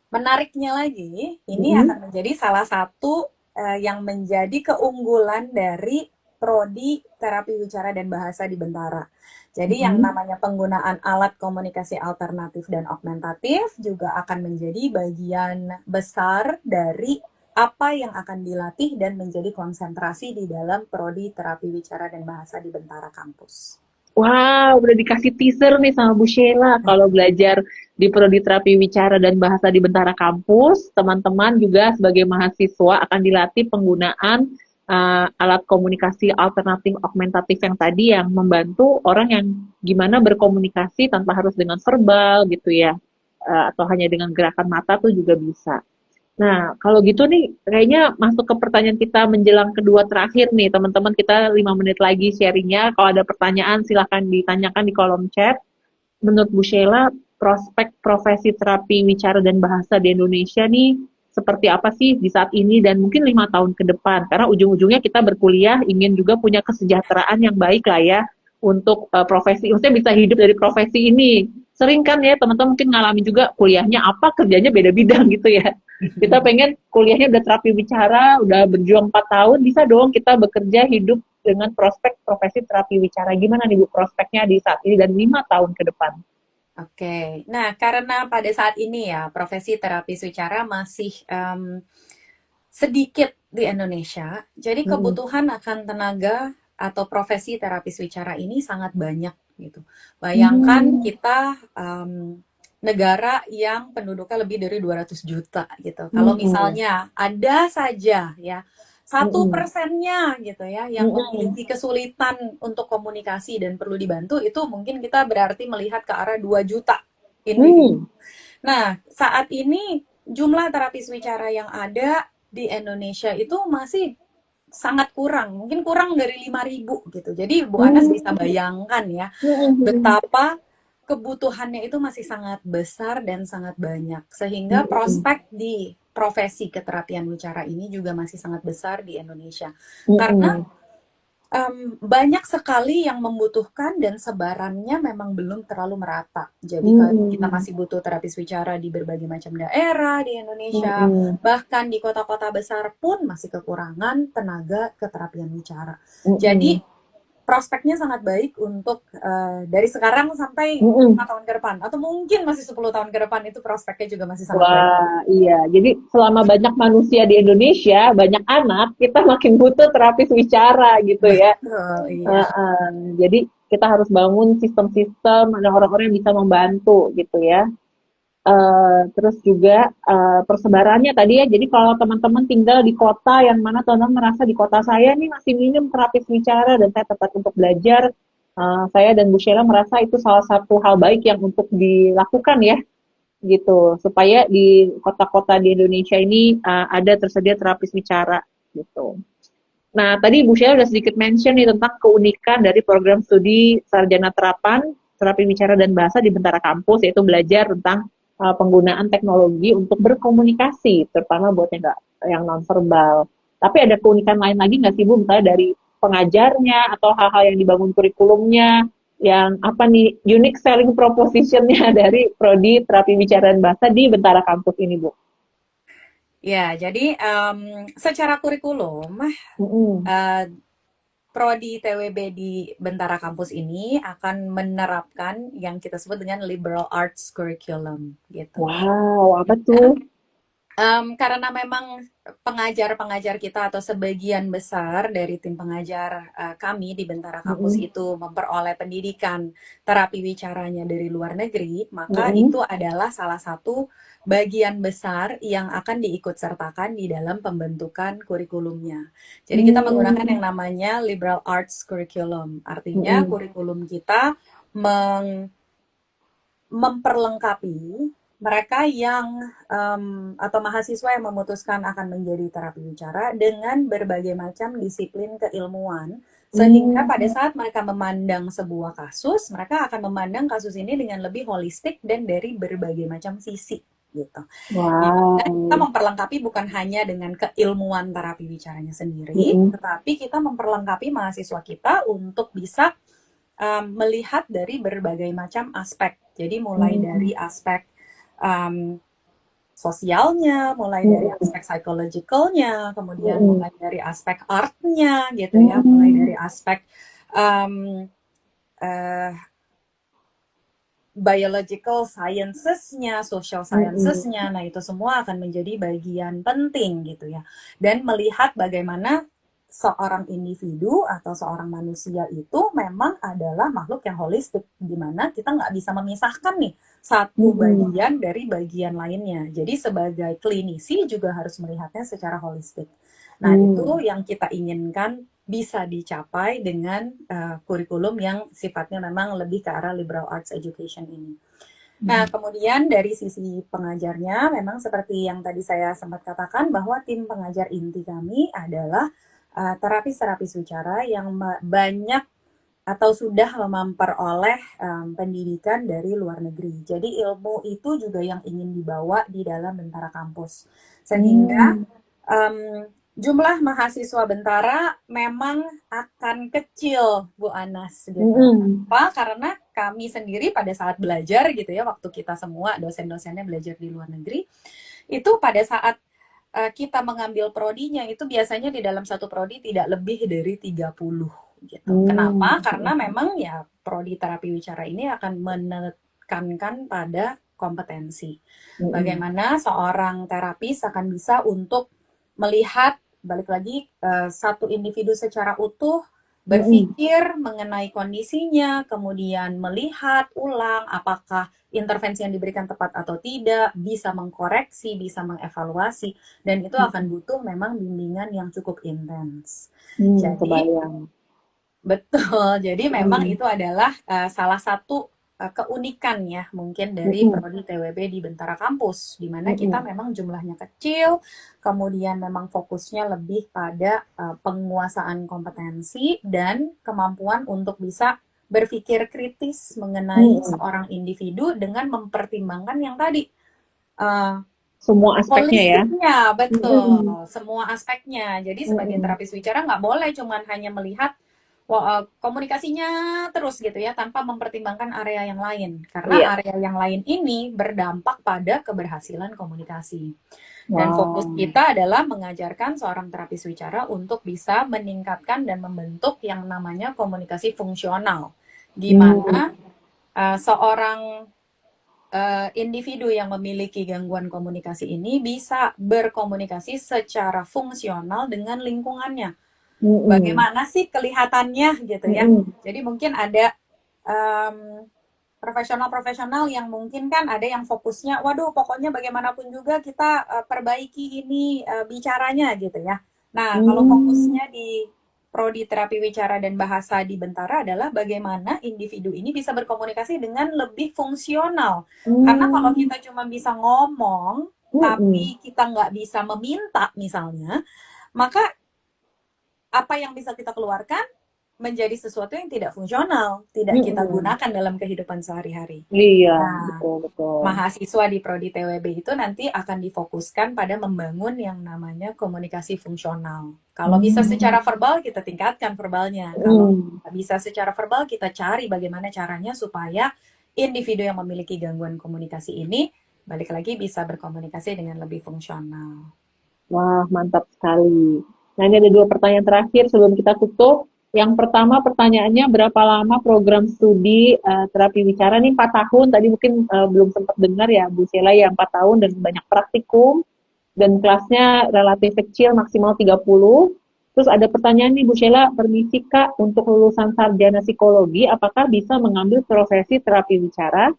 menariknya lagi, ini Mm-mm. akan menjadi salah satu yang menjadi keunggulan dari prodi terapi bicara dan bahasa di Bentara. Jadi yang Mm-mm. namanya penggunaan alat komunikasi alternatif dan augmentatif juga akan menjadi bagian besar dari apa yang akan dilatih dan menjadi konsentrasi di dalam prodi terapi bicara dan bahasa di Bentara kampus. Wow, udah dikasih teaser nih sama Bu Sheila. Kalau belajar di Prodi Terapi Wicara dan Bahasa di Bentara Kampus, teman-teman juga sebagai mahasiswa akan dilatih penggunaan alat komunikasi alternatif augmentatif yang tadi yang membantu orang yang gimana berkomunikasi tanpa harus dengan verbal gitu ya. Atau hanya dengan gerakan mata tuh juga bisa. Nah, kalau gitu nih, kayaknya masuk ke pertanyaan kita menjelang kedua terakhir nih, teman-teman. Kita 5 menit lagi sharingnya. Kalau ada pertanyaan, silahkan ditanyakan di kolom chat. Menurut Bu Sheila, prospek profesi terapi wicara dan bahasa di Indonesia nih, seperti apa sih di saat ini dan mungkin 5 tahun ke depan? Karena ujung-ujungnya kita berkuliah, ingin juga punya kesejahteraan yang baik lah ya, untuk profesi, maksudnya bisa hidup dari profesi ini. Sering kan ya, teman-teman mungkin ngalamin juga kuliahnya apa, kerjanya beda bidang gitu ya. Kita pengen kuliahnya udah terapi bicara, udah berjuang 4 tahun, bisa dong kita bekerja hidup dengan prospek profesi terapi bicara. Gimana nih Bu prospeknya di saat ini dan 5 tahun ke depan? Oke, nah karena pada saat ini ya profesi terapis wicara masih sedikit di Indonesia, jadi Mm-mm. kebutuhan akan tenaga atau profesi terapis wicara ini sangat banyak gitu. Bayangkan Hmm. kita negara yang penduduknya lebih dari 200 juta gitu. Kalau Mm-mm. misalnya ada saja ya satu Mm-mm. persennya gitu ya yang Mm-mm. memiliki kesulitan untuk komunikasi dan perlu dibantu, itu mungkin kita berarti melihat ke arah 2 juta individu. Mm. Nah, saat ini jumlah terapis wicara yang ada di Indonesia itu masih sangat kurang, mungkin kurang dari 5.000 gitu. Jadi Bu Anas bisa Mm. bayangkan ya Mm-mm. betapa kebutuhannya itu masih sangat besar dan sangat banyak. Sehingga Mm-mm. prospek di profesi keterapian wicara ini juga masih sangat besar di Indonesia. Karena Mm-mm. banyak sekali yang membutuhkan dan sebarannya memang belum terlalu merata. Jadi kita Mm-mm. masih butuh terapis wicara di berbagai macam daerah di Indonesia, Mm-mm. bahkan di kota-kota besar pun masih kekurangan tenaga keterapian wicara. Jadi Mm-mm. prospeknya sangat baik untuk dari sekarang sampai Mm-mm. 5 tahun ke depan, atau mungkin masih 10 tahun ke depan, itu prospeknya juga masih sangat baik. Wah, iya. Jadi selama banyak manusia di Indonesia, banyak anak, kita makin butuh terapis wicara gitu ya. Betul, iya. Heeh. Jadi kita harus bangun sistem-sistem, ada orang-orang yang bisa membantu gitu ya. Terus juga persebarannya tadi ya. Jadi kalau teman-teman tinggal di kota yang mana teman-teman merasa di kota saya nih masih minim terapis wicara dan saya tempat untuk belajar, saya dan Bu Sheila merasa itu salah satu hal baik yang untuk dilakukan ya gitu supaya di kota-kota di Indonesia ini ada tersedia terapis bicara gitu. Nah, tadi Bu Sheila udah sedikit mention nih tentang keunikan dari program studi sarjana terapan terapi bicara dan bahasa di Bentara Kampus, yaitu belajar tentang penggunaan teknologi untuk berkomunikasi, terutama buat yang nonverbal. Tapi ada keunikan lain lagi nggak sih Bu, misalnya dari pengajarnya atau hal-hal yang dibangun kurikulumnya, yang apa nih unique selling propositionnya dari prodi terapi bicara dan bahasa di Bentara Kampus ini Bu? Ya, jadi secara kurikulum, Mm-mm. eh, Prodi TWB di Bentara Kampus ini akan menerapkan yang kita sebut dengan liberal arts curriculum gitu. Wow, apa tuh? Karena memang pengajar-pengajar kita atau sebagian besar dari tim pengajar kami di Bentara Kampus Mm-mm. itu memperoleh pendidikan terapi wicaranya dari luar negeri, maka Mm-mm. itu adalah salah satu bagian besar yang akan diikut sertakan di dalam pembentukan kurikulumnya. Jadi kita menggunakan Hmm. yang namanya liberal arts curriculum. Artinya Mm-mm. kurikulum kita memperlengkapi mereka yang atau mahasiswa yang memutuskan akan menjadi terapi bicara dengan berbagai macam disiplin keilmuan, sehingga pada Hmm. saat mereka memandang sebuah kasus, mereka akan memandang kasus ini dengan lebih holistik dan dari berbagai macam sisi gitu. Di mana kita Wow. memperlengkapi bukan hanya dengan keilmuan terapi bicaranya sendiri, Mm-mm. tetapi kita memperlengkapi mahasiswa kita untuk bisa melihat dari berbagai macam aspek. Jadi mulai Hmm. dari aspek um, sosialnya, mulai dari Mm-mm. aspek psychologicalnya, kemudian Mm-mm. mulai dari aspek artnya gitu ya, mulai Hmm. dari aspek um, uh, biological sciences-nya, social Mm-mm. sciences-nya. Nah, itu semua akan menjadi bagian penting gitu ya. Dan melihat bagaimana seorang individu atau seorang manusia itu memang adalah makhluk yang holistik, di mana kita nggak bisa memisahkan nih satu Mm-mm. bagian dari bagian lainnya. Jadi sebagai klinisi juga harus melihatnya secara holistik. Nah, itu Hmm. yang kita inginkan bisa dicapai dengan kurikulum yang sifatnya memang lebih ke arah liberal arts education ini. Nah, kemudian dari sisi pengajarnya, memang seperti yang tadi saya sempat katakan bahwa tim pengajar inti kami adalah terapis-terapis wicara yang banyak atau sudah memperoleh pendidikan dari luar negeri. Jadi ilmu itu juga yang ingin dibawa di dalam Bentara Kampus. Sehingga Hmm. jumlah mahasiswa Bentara memang akan kecil, Bu Anas gitu. Mm-mm. Kenapa? Karena kami sendiri pada saat belajar gitu ya, waktu kita semua dosen-dosennya belajar di luar negeri, itu pada saat kita mengambil prodinya itu biasanya di dalam satu prodi tidak lebih dari 30 gitu. Hmm. Kenapa? Karena memang ya prodi terapi wicara ini akan menekankan pada kompetensi. Mm-mm. Bagaimana seorang terapis akan bisa untuk melihat balik lagi satu individu secara utuh Mm-mm. berpikir mengenai kondisinya, kemudian melihat ulang apakah intervensi yang diberikan tepat atau tidak, bisa mengkoreksi, bisa mengevaluasi, dan itu akan Mm-mm. butuh memang bimbingan yang cukup intens. Jadi, Kebayang. betul. Jadi memang Mm-mm. itu adalah salah satu keunikan ya mungkin dari Mm-mm. prodi TWB di Bentara Kampus, di mana kita Mm-mm. memang jumlahnya kecil, kemudian memang fokusnya lebih pada penguasaan kompetensi dan kemampuan untuk bisa berpikir kritis mengenai Mm-mm. seorang individu dengan mempertimbangkan yang tadi eh, Semua aspeknya ya. holistiknya, betul, Mm-mm. semua aspeknya. Jadi sebagai Mm-mm. terapis bicara nggak boleh cuman hanya melihat komunikasinya terus gitu ya, tanpa mempertimbangkan area yang lain. Iya. Karena area yang lain ini berdampak pada keberhasilan komunikasi. Dan fokus Wow. kita adalah mengajarkan seorang terapis bicara untuk bisa meningkatkan dan membentuk yang namanya komunikasi fungsional. Di Hmm. mana seorang individu yang memiliki gangguan komunikasi ini bisa berkomunikasi secara fungsional dengan lingkungannya. Mm-mm. Bagaimana sih kelihatannya gitu ya? Mm-mm. Jadi mungkin ada um, profesional-profesional yang mungkin kan ada yang fokusnya, waduh pokoknya bagaimanapun juga kita perbaiki ini bicaranya gitu ya. Nah, kalau Hmm. fokusnya di prodi terapi wicara dan bahasa di Bentara adalah bagaimana individu ini bisa berkomunikasi dengan lebih fungsional. Karena kalau Hmm. kita cuma bisa ngomong, Mm-mm. tapi kita nggak bisa meminta misalnya, maka apa yang bisa kita keluarkan menjadi sesuatu yang tidak fungsional, tidak kita Mm-mm. gunakan dalam kehidupan sehari-hari. Iya, Nah, betul betul. mahasiswa di prodi TWB itu nanti akan difokuskan pada membangun yang namanya komunikasi fungsional. Kalau bisa Hmm. secara verbal, kita tingkatkan verbalnya. Kalau Mm. bisa secara verbal, kita cari bagaimana caranya supaya individu yang memiliki gangguan komunikasi ini balik lagi bisa berkomunikasi dengan lebih fungsional. Wah, mantap sekali. Nah, ini ada dua pertanyaan terakhir sebelum kita tutup. Yang pertama pertanyaannya berapa lama program studi terapi bicara nih 4 tahun. Tadi mungkin belum sempat dengar ya Bu Sheila ya 4 tahun dan banyak praktikum dan kelasnya relatif kecil maksimal 30. Terus ada pertanyaan nih Bu Sheila, permisi Kak, untuk lulusan sarjana psikologi apakah bisa mengambil profesi terapi bicara?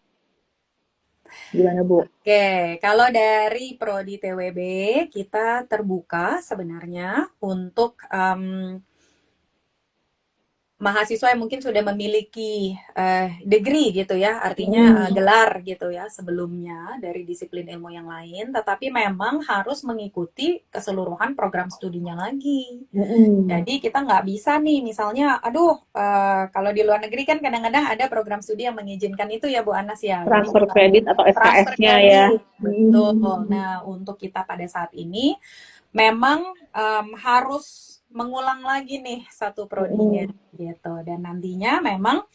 Gimana Bu? Oke, kalau dari Prodi TWB kita terbuka sebenarnya untuk mahasiswa yang mungkin sudah memiliki degree gitu ya, artinya Mm-mm. gelar gitu ya sebelumnya dari disiplin ilmu yang lain, tetapi memang harus mengikuti keseluruhan program studinya lagi. Mm-mm. Jadi kita nggak bisa nih misalnya, aduh kalau di luar negeri kan kadang-kadang ada program studi yang mengizinkan itu ya Bu Anas ya. Jadi Transfer misalnya kredit atau transfer SKS-nya ya. kredit, betul. Hmm. Nah untuk kita pada saat ini memang harus mengulang lagi nih satu prodinya Mm-mm. gitu, dan nantinya memang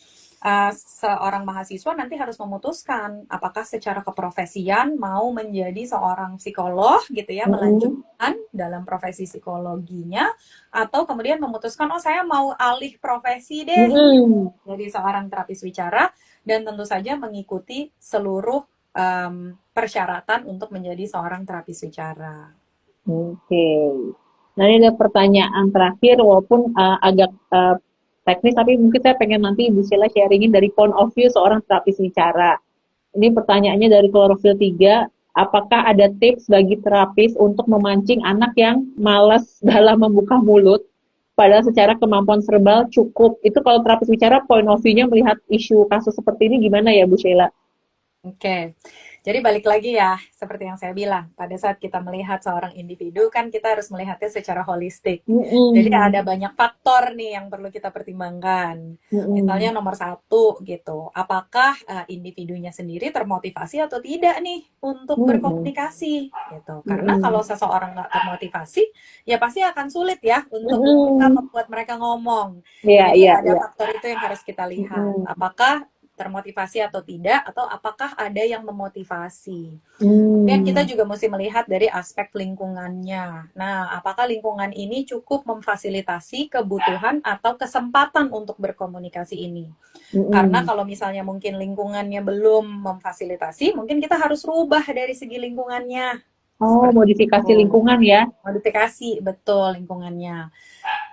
seorang mahasiswa nanti harus memutuskan apakah secara keprofesian mau menjadi seorang psikolog gitu ya, Mm-mm. melanjutkan dalam profesi psikologinya, atau kemudian memutuskan oh saya mau alih profesi deh Mm-mm. jadi seorang terapis wicara, dan tentu saja mengikuti seluruh persyaratan untuk menjadi seorang terapis wicara. Oke. Nah, ini ada pertanyaan terakhir, walaupun agak teknis, tapi mungkin saya pengen nanti Ibu Sheila sharingin dari point of view seorang terapis bicara. Ini pertanyaannya dari Klorofil 3, apakah ada tips bagi terapis untuk memancing anak yang malas dalam membuka mulut, padahal secara kemampuan verbal cukup. Itu kalau terapis bicara, point of view-nya melihat isu kasus seperti ini gimana ya Bu Sheila? Oke, jadi balik lagi ya, seperti yang saya bilang, pada saat kita melihat seorang individu, kan kita harus melihatnya secara holistik. Jadi Mm-mm. ada banyak faktor nih yang perlu kita pertimbangkan. Misalnya Mm-mm. nomor satu gitu, apakah individunya sendiri termotivasi atau tidak nih untuk Mm-mm. berkomunikasi gitu. Karena Mm-mm. kalau seseorang nggak termotivasi, ya pasti akan sulit ya untuk kita Mm-mm. membuat mereka ngomong. Iya, Jadi iya, ada iya. faktor itu yang harus kita lihat. Mm-mm. Apakah termotivasi atau tidak, atau apakah ada yang memotivasi. Kemudian kita Hmm. juga mesti melihat dari aspek lingkungannya. Nah, apakah lingkungan ini cukup memfasilitasi kebutuhan atau kesempatan untuk berkomunikasi ini. Karena Mm-mm. kalau misalnya mungkin lingkungannya belum memfasilitasi, mungkin kita harus rubah dari segi lingkungannya. Oh, Seperti modifikasi itu. lingkungan ya. Modifikasi, betul lingkungannya.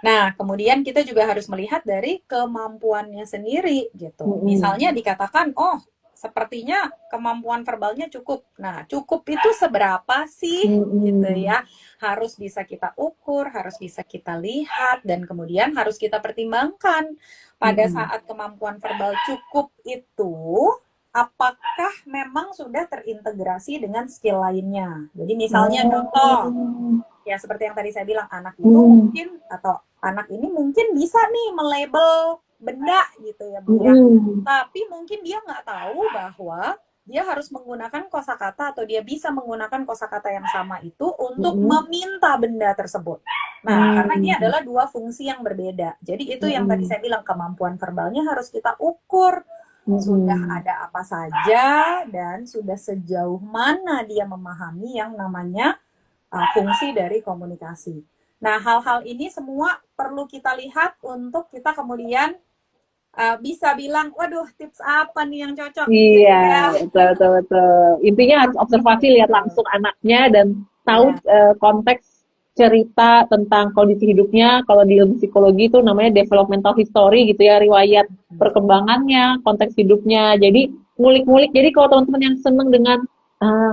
Nah, kemudian kita juga harus melihat dari kemampuannya sendiri gitu. Mm-mm. Misalnya dikatakan, oh, sepertinya kemampuan verbalnya cukup. Nah, cukup itu seberapa sih gitu Mm-mm. ya? Harus bisa kita ukur, harus bisa kita lihat, dan kemudian harus kita pertimbangkan pada Mm-mm. saat kemampuan verbal cukup itu, apakah memang sudah terintegrasi dengan skill lainnya. Jadi misalnya contoh, Oh. ya seperti yang tadi saya bilang, anak itu Mm-mm. mungkin, atau anak ini mungkin bisa nih melabel benda gitu ya Bu ya, Mm-mm. tapi mungkin dia nggak tahu bahwa dia harus menggunakan kosakata, atau dia bisa menggunakan kosakata yang sama itu untuk Mm-mm. meminta benda tersebut. Nah, karena ini Mm-mm. adalah dua fungsi yang berbeda. Jadi itu yang tadi Mm-mm. saya bilang, kemampuan verbalnya harus kita ukur. Sudah Mm-mm. ada apa saja dan sudah sejauh mana dia memahami yang namanya fungsi dari komunikasi. Nah, hal-hal ini semua perlu kita lihat untuk kita kemudian bisa bilang, waduh, tips apa nih yang cocok Iya, gitu ya. betul, betul, betul. Intinya harus observasi, lihat Gitu. langsung anaknya dan tahu Ya. konteks cerita tentang kondisi hidupnya. Kalau di ilmu psikologi itu namanya developmental history gitu ya, riwayat perkembangannya, konteks hidupnya. Jadi ngulik-ngulik. Jadi kalau teman-teman yang seneng dengan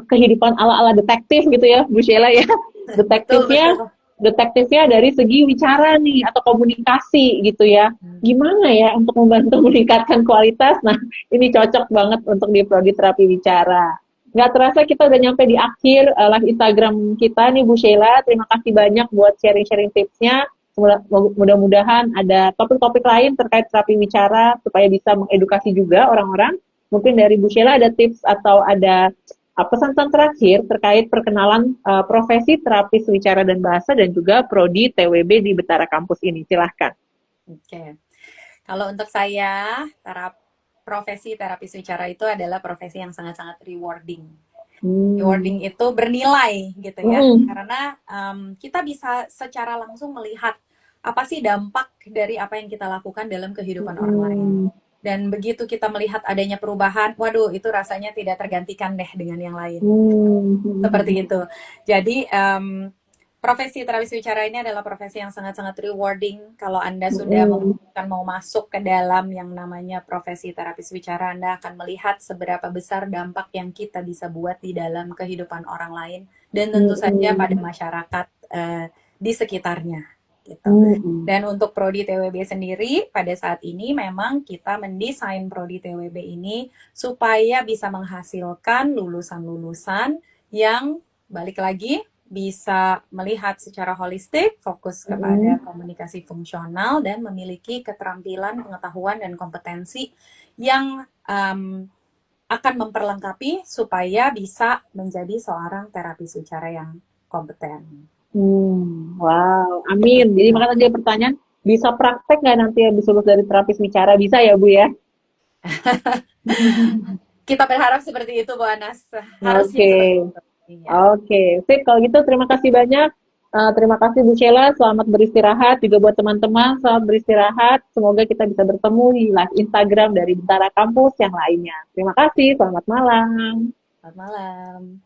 kehidupan ala-ala detektif gitu ya, Bu Sheila ya, Betul, detektifnya betul. detektifnya dari segi wicara nih atau komunikasi gitu ya. Gimana ya untuk membantu meningkatkan kualitas? Nah, ini cocok banget untuk di prodi terapi bicara. Nggak terasa kita udah nyampe di akhir live Instagram kita nih Bu Sheila. Terima kasih banyak buat sharing-sharing tipsnya. Mudah-mudahan ada topik-topik lain terkait terapi bicara supaya bisa mengedukasi juga orang-orang. Mungkin dari Bu Sheila ada tips atau ada pesan-pesan terakhir terkait perkenalan profesi terapis wicara dan bahasa dan juga prodi TWB di Betara Kampus ini. Silahkan. Oke. Kalau untuk saya, profesi terapis wicara itu adalah profesi yang sangat-sangat rewarding. Hmm. Rewarding itu bernilai gitu ya, Mm-mm. karena kita bisa secara langsung melihat apa sih dampak dari apa yang kita lakukan dalam kehidupan orang lain. Mm-mm. Dan begitu kita melihat adanya perubahan, waduh, itu rasanya tidak tergantikan deh dengan yang lain. Seperti Mm-mm. itu. Jadi profesi terapis bicara ini adalah profesi yang sangat-sangat rewarding. Kalau Anda sudah Mm-mm. memutuskan mau masuk ke dalam yang namanya profesi terapis bicara, Anda akan melihat seberapa besar dampak yang kita bisa buat di dalam kehidupan orang lain, dan tentu saja pada Mm-mm. masyarakat di sekitarnya. Gitu. Mm-mm. Dan untuk prodi TWB sendiri, pada saat ini memang kita mendesain prodi TWB ini supaya bisa menghasilkan lulusan-lulusan yang, balik lagi, bisa melihat secara holistik, fokus kepada Mm-mm. komunikasi fungsional, dan memiliki keterampilan, pengetahuan, dan kompetensi yang akan memperlengkapi supaya bisa menjadi seorang terapis bicara yang kompeten. Wow, amin. Jadi makanya tadi ada pertanyaan, bisa praktek nggak nanti habis lulus dari terapis bicara? Bisa ya Bu ya? Kita berharap seperti itu, Bu Anas. Harusnya Oke. seperti itu. Iya. Oke, sip. Kalau gitu terima kasih banyak. Terima kasih Bu Sheila, selamat beristirahat. Juga buat teman-teman, selamat beristirahat. Semoga kita bisa bertemu di live Instagram dari Bentara Kampus yang lainnya. Terima kasih, selamat malam. Selamat malam.